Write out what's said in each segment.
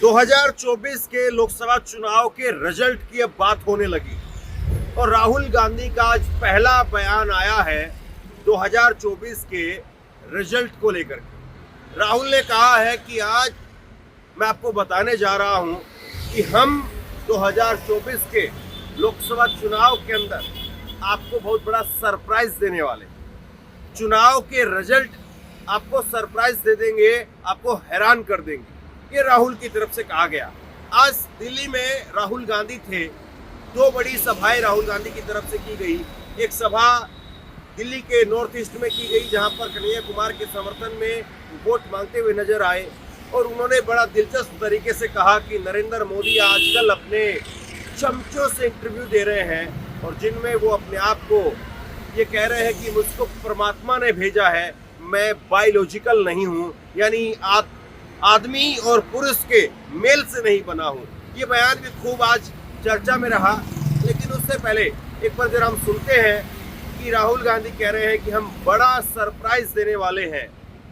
2024 के लोकसभा चुनाव के रिजल्ट की अब बात होने लगी और राहुल गांधी का आज पहला बयान आया है 2024 के रिजल्ट को लेकर के। राहुल ने कहा है कि आज मैं आपको बताने जा रहा हूं कि हम 2024 के लोकसभा चुनाव के अंदर आपको बहुत बड़ा सरप्राइज देने वाले। चुनाव के रिजल्ट आपको सरप्राइज दे देंगे, आपको हैरान कर देंगे। ये राहुल की तरफ से कहा गया। आज दिल्ली में राहुल गांधी थे। दो बड़ी सभाएं राहुल गांधी की तरफ से की गई। एक सभा दिल्ली के नॉर्थ ईस्ट में की गई जहां पर कन्हैया कुमार के समर्थन में वोट मांगते हुए नजर आए और उन्होंने बड़ा दिलचस्प तरीके से कहा कि नरेंद्र मोदी आजकल अपने चमचों से इंटरव्यू दे रहे हैं और जिनमें वो अपने आप को ये कह रहे हैं कि मुझको परमात्मा ने भेजा है, मैं बायोलॉजिकल नहीं हूँ, यानी आदमी और पुरुष के मेल से नहीं बना हूँ। ये बयान भी खूब आज चर्चा में रहा। लेकिन उससे पहले एक बार जरा हम सुनते हैं कि राहुल गांधी कह रहे हैं कि हम बड़ा सरप्राइज देने वाले हैं।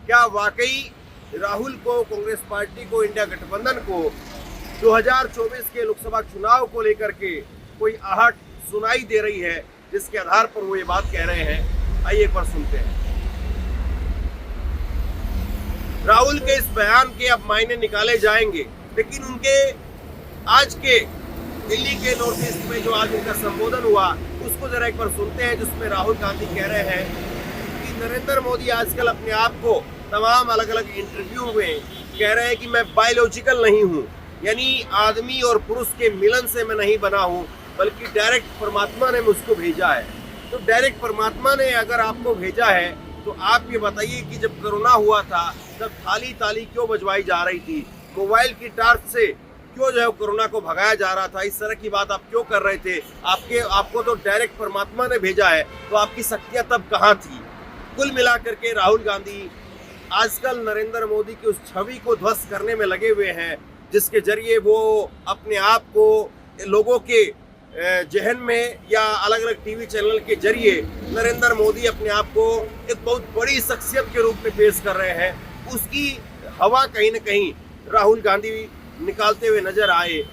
क्या वाकई राहुल को, कांग्रेस पार्टी को, इंडिया गठबंधन को 2024 के लोकसभा चुनाव को लेकर के कोई आहट सुनाई दे रही है जिसके आधार पर वो ये बात कह रहे हैं? आइए एक बार सुनते हैं। राहुल के इस बयान के अब मायने निकाले जाएंगे, लेकिन उनके आज के दिल्ली के नॉर्थ ईस्ट में जो आज उनका संबोधन हुआ उसको जरा एक बार सुनते हैं, जिसमें राहुल गांधी कह रहे हैं कि नरेंद्र मोदी आजकल अपने आप को तमाम अलग अलग इंटरव्यू में कह रहे हैं कि मैं बायोलॉजिकल नहीं हूँ, यानी आदमी और पुरुष के मिलन से मैं नहीं बना हूँ, बल्कि डायरेक्ट परमात्मा ने मुझको भेजा है। तो डायरेक्ट परमात्मा ने अगर आपको भेजा है तो आप ये बताइए कि जब कोरोना हुआ था तब थाली ताली क्यों बजवाई जा रही थी, मोबाइल की टार्च से क्यों जो है कोरोना को भगाया जा रहा था, इस तरह की बात आप क्यों कर रहे थे? आपको तो डायरेक्ट परमात्मा ने भेजा है, तो आपकी शक्तियां तब कहाँ थी? कुल मिलाकर के राहुल गांधी आजकल नरेंद्र मोदी की उस छवि को ध्वस्त करने में लगे हुए हैं जिसके जरिए वो अपने आप को लोगों के जहन में या अलग अलग टीवी चैनल के जरिए नरेंद्र मोदी अपने आप को एक बहुत बड़ी शख्सियत के रूप में पेश कर रहे हैं। उसकी हवा कहीं न कहीं राहुल गांधी निकालते हुए नजर आए।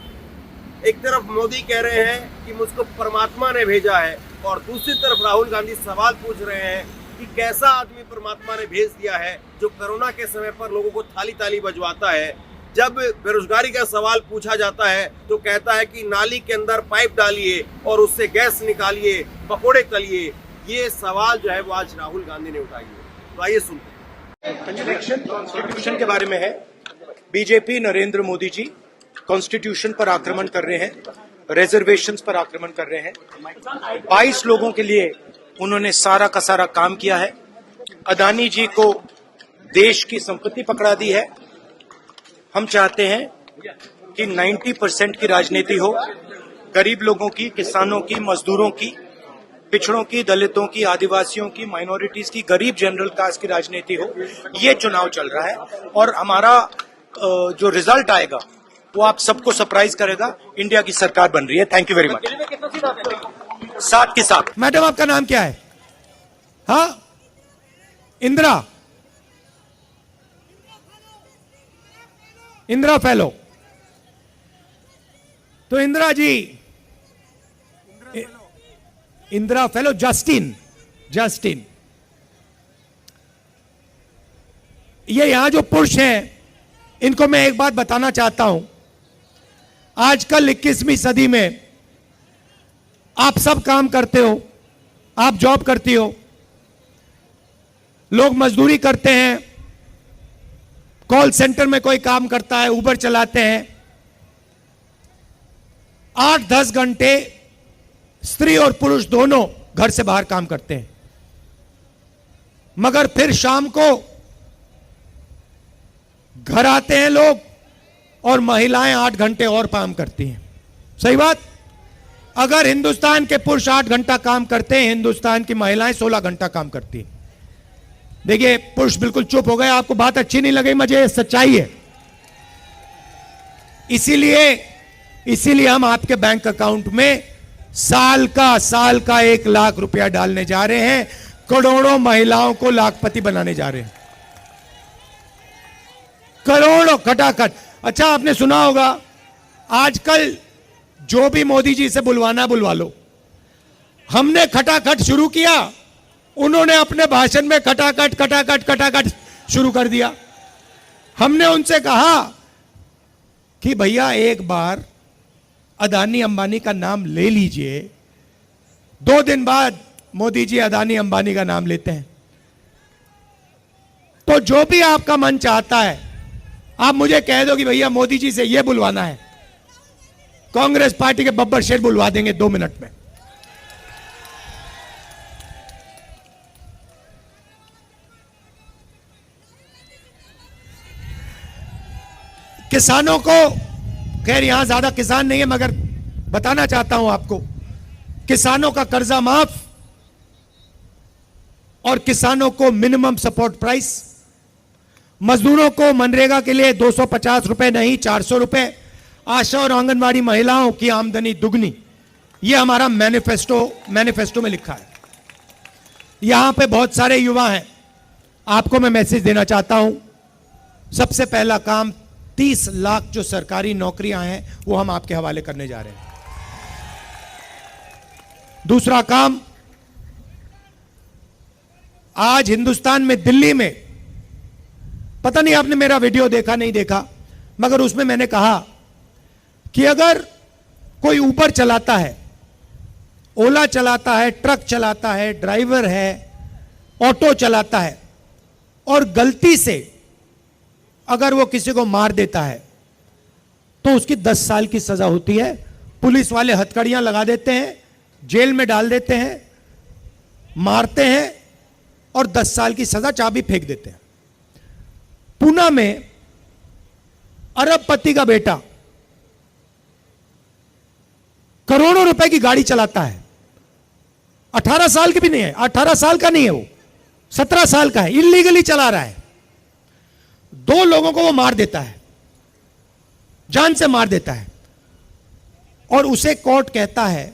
एक तरफ मोदी कह रहे हैं कि मुझको परमात्मा ने भेजा है और दूसरी तरफ राहुल गांधी सवाल पूछ रहे हैं कि कैसा आदमी परमात्मा ने भेज दिया है जो कोरोना के समय पर लोगों को थाली ताली बजवाता है। जब बेरोजगारी का सवाल पूछा जाता है तो कहता है कि नाली के अंदर पाइप डालिए और उससे गैस निकालिए, पकोड़े तलिए। ये सवाल जो है वो आज राहुल गांधी ने उठाई है। तो आइए सुनते हैं। इलेक्शन कॉन्स्टिट्यूशन के बारे में है। बीजेपी नरेंद्र मोदी जी कॉन्स्टिट्यूशन पर आक्रमण कर रहे हैं, रिजर्वेशंस पर आक्रमण कर रहे हैं। 22 लोगों के लिए उन्होंने सारा का सारा काम किया है। अदानी जी को देश की संपत्ति पकड़ा दी है। हम चाहते हैं कि 90% की राजनीति हो, गरीब लोगों की, किसानों की, मजदूरों की, पिछड़ों की, दलितों की, आदिवासियों की, माइनॉरिटीज की, गरीब जनरल कास्ट की राजनीति हो। ये चुनाव चल रहा है और हमारा जो रिजल्ट आएगा वो आप सबको सरप्राइज करेगा। इंडिया की सरकार बन रही है। Thank you very much. साथ के साथ मैडम आपका नाम क्या है? हाँ, इंदिरा फेलो। तो इंदिरा जी, इंदिरा फेलो, जस्टिन ये यहां जो पुरुष हैं इनको मैं एक बात बताना चाहता हूं। आजकल 21वीं सदी में आप सब काम करते हो, आप जॉब करती हो, लोग मजदूरी करते हैं, कॉल सेंटर में कोई काम करता है, उबर चलाते हैं। 8-10 घंटे स्त्री और पुरुष दोनों घर से बाहर काम करते हैं, मगर फिर शाम को घर आते हैं लोग और महिलाएं 8 घंटे और काम करती हैं। सही बात? अगर हिंदुस्तान के पुरुष 8 घंटा काम करते हैं, हिंदुस्तान की महिलाएं 16 घंटा काम करती हैं। देखिए, पुरुष बिल्कुल चुप हो गए। आपको बात अच्छी नहीं लगी, मुझे सच्चाई है। इसीलिए हम आपके बैंक अकाउंट में साल का 1 लाख रुपया डालने जा रहे हैं। करोड़ों महिलाओं को लाखपति बनाने जा रहे हैं, करोड़ों खटाखट। अच्छा, आपने सुना होगा आजकल जो भी मोदी जी से बुलवाना बुलवा लो। हमने खटाखट शुरू किया, उन्होंने अपने भाषण में खटाखट खटाखट खटाखट शुरू कर दिया। हमने उनसे कहा कि भैया एक बार अदानी अंबानी का नाम ले लीजिए। 2 दिन बाद मोदी जी अदानी अंबानी का नाम लेते हैं। तो जो भी आपका मन चाहता है, आप मुझे कह दो कि भैया मोदी जी से यह बुलवाना है, कांग्रेस पार्टी के बब्बर शेर बुलवा देंगे 2 मिनट में। किसानों को, खैर यहां ज्यादा किसान नहीं है मगर बताना चाहता हूं आपको, किसानों का कर्जा माफ और किसानों को मिनिमम सपोर्ट प्राइस, मजदूरों को मनरेगा के लिए 250 रुपए नहीं 400 रुपए, आशा और आंगनवाड़ी महिलाओं की आमदनी दुगनी, यह हमारा मैनिफेस्टो में लिखा है। यहां पे बहुत सारे युवा हैं, आपको मैं मैसेज देना चाहता हूं। सबसे पहला काम 30 लाख जो सरकारी नौकरियां हैं वो हम आपके हवाले करने जा रहे हैं। दूसरा काम, आज हिंदुस्तान में दिल्ली में, पता नहीं आपने मेरा वीडियो देखा नहीं देखा, मगर उसमें मैंने कहा कि अगर कोई ऊबर चलाता है, ओला चलाता है, ट्रक चलाता है, ड्राइवर है, ऑटो चलाता है और गलती से अगर वो किसी को मार देता है तो उसकी 10 साल की सजा होती है। पुलिस वाले हथकड़ियां लगा देते हैं, जेल में डाल देते हैं, मारते हैं और 10 साल की सजा, चाबी फेंक देते हैं। पूना में अरबपति का बेटा करोड़ों रुपए की गाड़ी चलाता है, 18 साल की भी नहीं है, 18 साल का नहीं है वो, 17 साल का है, इलीगली चला रहा है। 2 लोगों को वो मार देता है, जान से मार देता है और उसे कोर्ट कहता है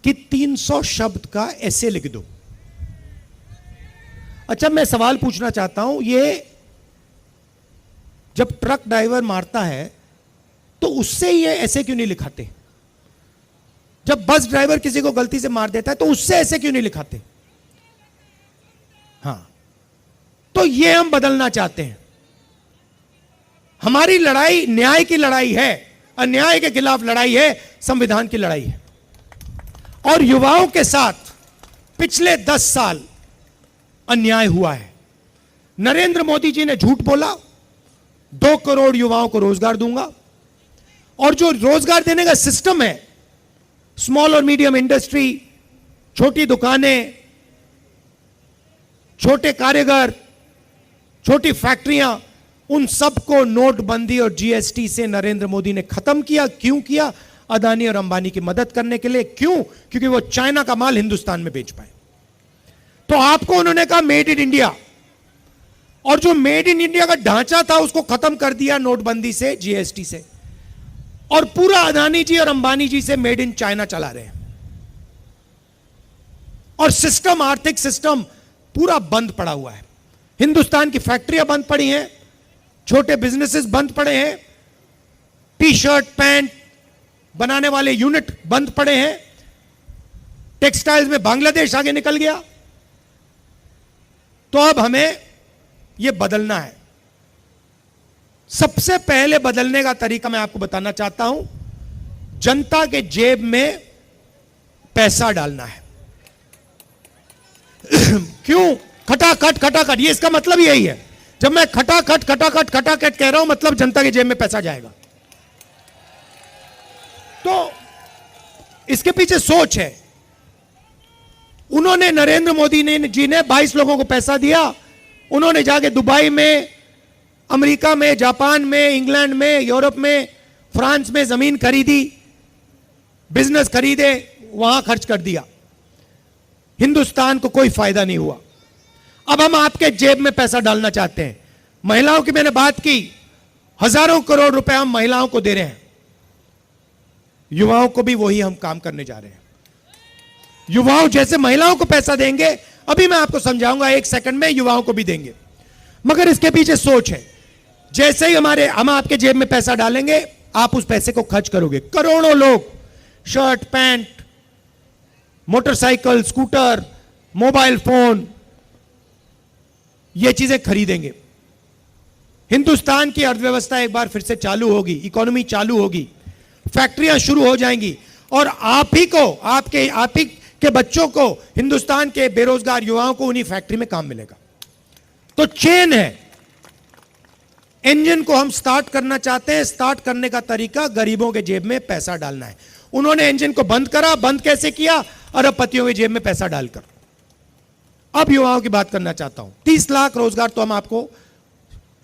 कि 300 शब्द का ऐसे लिख दो। अच्छा, मैं सवाल पूछना चाहता हूं, ये जब ट्रक ड्राइवर मारता है तो उससे ये ऐसे क्यों नहीं लिखाते? जब बस ड्राइवर किसी को गलती से मार देता है तो उससे ऐसे क्यों नहीं लिखाते? हां, तो ये हम बदलना चाहते हैं। हमारी लड़ाई न्याय की लड़ाई है, अन्याय के खिलाफ लड़ाई है, संविधान की लड़ाई है। और युवाओं के साथ पिछले 10 साल अन्याय हुआ है। नरेंद्र मोदी जी ने झूठ बोला, 2 करोड़ युवाओं को रोजगार दूंगा, और जो रोजगार देने का सिस्टम है, स्मॉल और मीडियम इंडस्ट्री, छोटी दुकानें, छोटे कारीगर, छोटी फैक्ट्रियां, उन सबको नोटबंदी और जीएसटी से नरेंद्र मोदी ने खत्म किया। क्यों किया? अदानी और अंबानी की मदद करने के लिए। क्यों? क्योंकि वो चाइना का माल हिंदुस्तान में बेच पाए। तो आपको उन्होंने कहा मेड इन इंडिया, और जो मेड इन इंडिया का ढांचा था उसको खत्म कर दिया नोटबंदी से, जीएसटी से, और पूरा अदानी जी और अंबानी जी से मेड इन चाइना चला रहे हैं। और सिस्टम, आर्थिक सिस्टम पूरा बंद पड़ा हुआ है। हिंदुस्तान की फैक्ट्रियां बंद पड़ी हैं, छोटे बिजनेसेस बंद पड़े हैं, टी शर्ट पैंट बनाने वाले यूनिट बंद पड़े हैं, टेक्सटाइल्स में बांग्लादेश आगे निकल गया। तो अब हमें यह बदलना है। सबसे पहले बदलने का तरीका मैं आपको बताना चाहता हूं, जनता के जेब में पैसा डालना है। क्यों? खटाखट खटाखट, ये इसका मतलब यही है। जब मैं खटाखट खटाखट खटाखट कह रहा हूं, मतलब जनता के जेब में पैसा जाएगा। तो इसके पीछे सोच है। उन्होंने, नरेंद्र मोदी जी ने 22 लोगों को पैसा दिया। उन्होंने जाके दुबई में, अमेरिका में, जापान में, इंग्लैंड में, यूरोप में, फ्रांस में जमीन खरीदी, बिजनेस खरीदे, वहां खर्च कर दिया। हिंदुस्तान को कोई फायदा नहीं हुआ। अब हम आपके जेब में पैसा डालना चाहते हैं। महिलाओं की मैंने बात की, हजारों करोड़ रुपए हम महिलाओं को दे रहे हैं। युवाओं को भी वही हम काम करने जा रहे हैं। युवाओं जैसे महिलाओं को पैसा देंगे, अभी मैं आपको समझाऊंगा 1 सेकंड में, युवाओं को भी देंगे। मगर इसके पीछे सोच है। जैसे ही हम आपके जेब में पैसा डालेंगे, आप उस पैसे को खर्च करोगे। करोड़ों लोग shirt, pant, motorcycle, scooter, mobile phone, ये चीजें खरीदेंगे। हिंदुस्तान की अर्थव्यवस्था एक बार फिर से चालू होगी, इकोनॉमी चालू होगी, फैक्ट्रियां शुरू हो जाएंगी, और आप ही के बच्चों को, हिंदुस्तान के बेरोजगार युवाओं को उन्हीं फैक्ट्री में काम मिलेगा। तो चेन है, इंजन को हम स्टार्ट करना चाहते हैं। स्टार्ट करने का तरीका गरीबों के जेब में पैसा डालना है। उन्होंने इंजन को बंद करा। बंद कैसे किया? अरबपतियों के जेब में पैसा डालकर। अब युवाओं की बात करना चाहता हूं। 30 लाख रोजगार तो हम आपको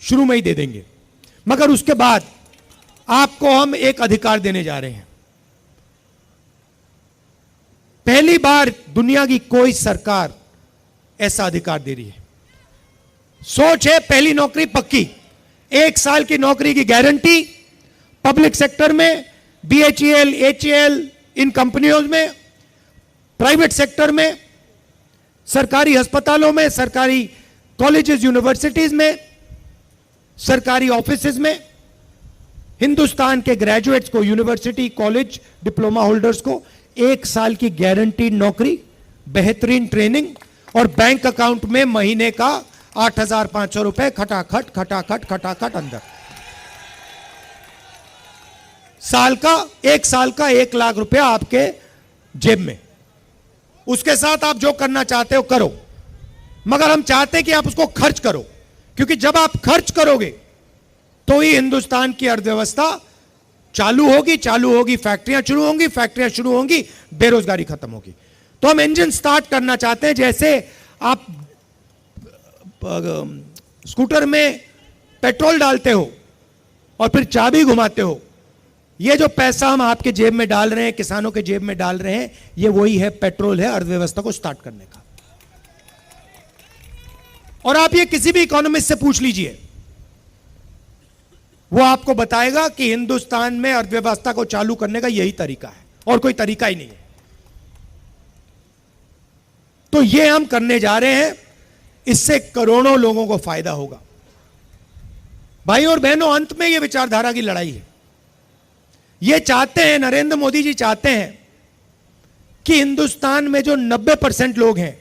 शुरू में ही दे देंगे, मगर उसके बाद आपको हम एक अधिकार देने जा रहे हैं। पहली बार दुनिया की कोई सरकार ऐसा अधिकार दे रही है। सोच है, पहली नौकरी पक्की, 1 साल की नौकरी की गारंटी पब्लिक सेक्टर में, BHEL, HAL, इन कंपनियों में, प्राइवेट सेक्टर में, सरकारी अस्पतालों में, सरकारी कॉलेजेस, यूनिवर्सिटीज में, सरकारी ऑफिसेज में। हिंदुस्तान के ग्रेजुएट्स को, यूनिवर्सिटी, कॉलेज, डिप्लोमा होल्डर्स को 1 साल की गारंटीड नौकरी, बेहतरीन ट्रेनिंग, और बैंक अकाउंट में महीने का 8,500 रुपए खटाखट खटाखट खटाखट अंदर। एक साल का 1 लाख रुपया आपके जेब में। उसके साथ आप जो करना चाहते हो करो, मगर हम चाहते हैं कि आप उसको खर्च करो, क्योंकि जब आप खर्च करोगे तो ही हिंदुस्तान की अर्थव्यवस्था चालू होगी, फैक्ट्रियां शुरू होंगी, बेरोजगारी खत्म होगी। तो हम इंजन स्टार्ट करना चाहते हैं। जैसे आप स्कूटर में पेट्रोल डालते हो और फिर चाबी घुमाते हो, ये जो पैसा हम आपके जेब में डाल रहे हैं, किसानों के जेब में डाल रहे हैं, ये वही है, पेट्रोल है अर्थव्यवस्था को स्टार्ट करने का। और आप ये किसी भी इकोनॉमिस्ट से पूछ लीजिए, वो आपको बताएगा कि हिंदुस्तान में अर्थव्यवस्था को चालू करने का यही तरीका है, और कोई तरीका ही नहीं है। तो ये हम करने जा रहे हैं, इससे करोड़ों लोगों को फायदा होगा। भाई और बहनों, अंत में ये विचारधारा की लड़ाई है। ये चाहते हैं, नरेंद्र मोदी जी चाहते हैं कि हिंदुस्तान में जो 90% लोग हैं,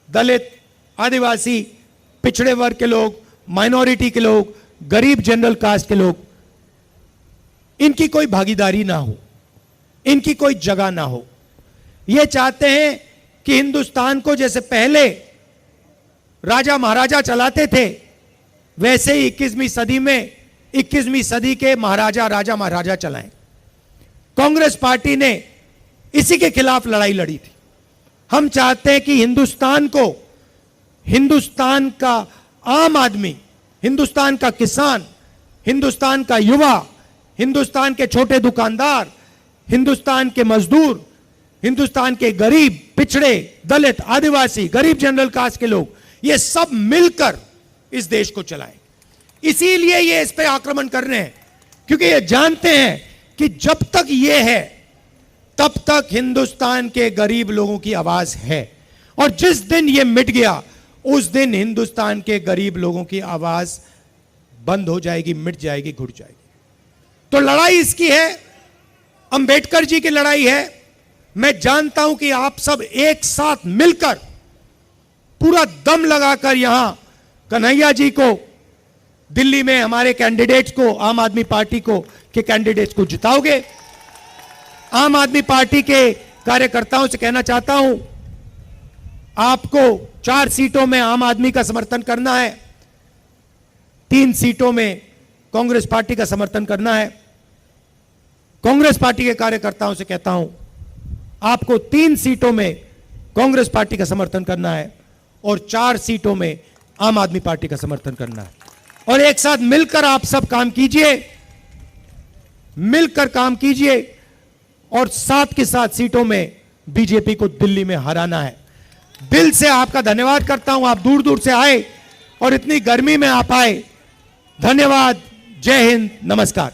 दलित, आदिवासी, पिछड़े वर्ग के लोग, माइनॉरिटी के लोग, गरीब जनरल कास्ट के लोग, इनकी कोई भागीदारी ना हो, इनकी कोई जगह ना हो। ये चाहते हैं कि हिंदुस्तान को जैसे पहले राजा महाराजा चलाते थे, वैसे ही 21वीं सदी के महाराजा, राजा महाराजा चलाएं। कांग्रेस पार्टी ने इसी के खिलाफ लड़ाई लड़ी थी। हम चाहते हैं कि हिंदुस्तान को, हिंदुस्तान का आम आदमी, हिंदुस्तान का किसान, हिंदुस्तान का युवा, हिंदुस्तान के छोटे दुकानदार, हिंदुस्तान के मजदूर, हिंदुस्तान के गरीब, पिछड़े, दलित, आदिवासी, गरीब जनरल कास्ट के लोग, ये सब मिलकर इस देश को चलाएं। इसीलिए ये इस पे आक्रमण कर रहे हैं, क्योंकि ये जानते हैं कि जब तक ये है तब तक हिंदुस्तान के गरीब लोगों की आवाज है, और जिस दिन ये मिट गया उस दिन हिंदुस्तान के गरीब लोगों की आवाज बंद हो जाएगी, मिट जाएगी, घुट जाएगी। तो लड़ाई इसकी है, अंबेडकर जी की लड़ाई है। मैं जानता हूं कि आप सब एक साथ मिलकर पूरा दम लगाकर यहां कन्हैया जी को, दिल्ली में हमारे कैंडिडेट्स को, आम आदमी पार्टी को के कैंडिडेट्स को जिताओगे। आम आदमी पार्टी के कार्यकर्ताओं से कहना चाहता हूं, आपको 4 सीटों में आम आदमी का समर्थन करना है, 3 सीटों में कांग्रेस पार्टी का समर्थन करना है। कांग्रेस पार्टी के कार्यकर्ताओं से कहता हूं, आपको 3 सीटों में कांग्रेस पार्टी का समर्थन करना है और 4 सीटों में आम आदमी पार्टी का समर्थन करना है। और एक साथ मिलकर आप सब काम कीजिए, मिलकर काम कीजिए, और साथ के साथ सीटों में बीजेपी को दिल्ली में हराना है। दिल से आपका धन्यवाद करता हूं, आप दूर दूर से आए और इतनी गर्मी में आप आए। धन्यवाद। जय हिंद, नमस्कार।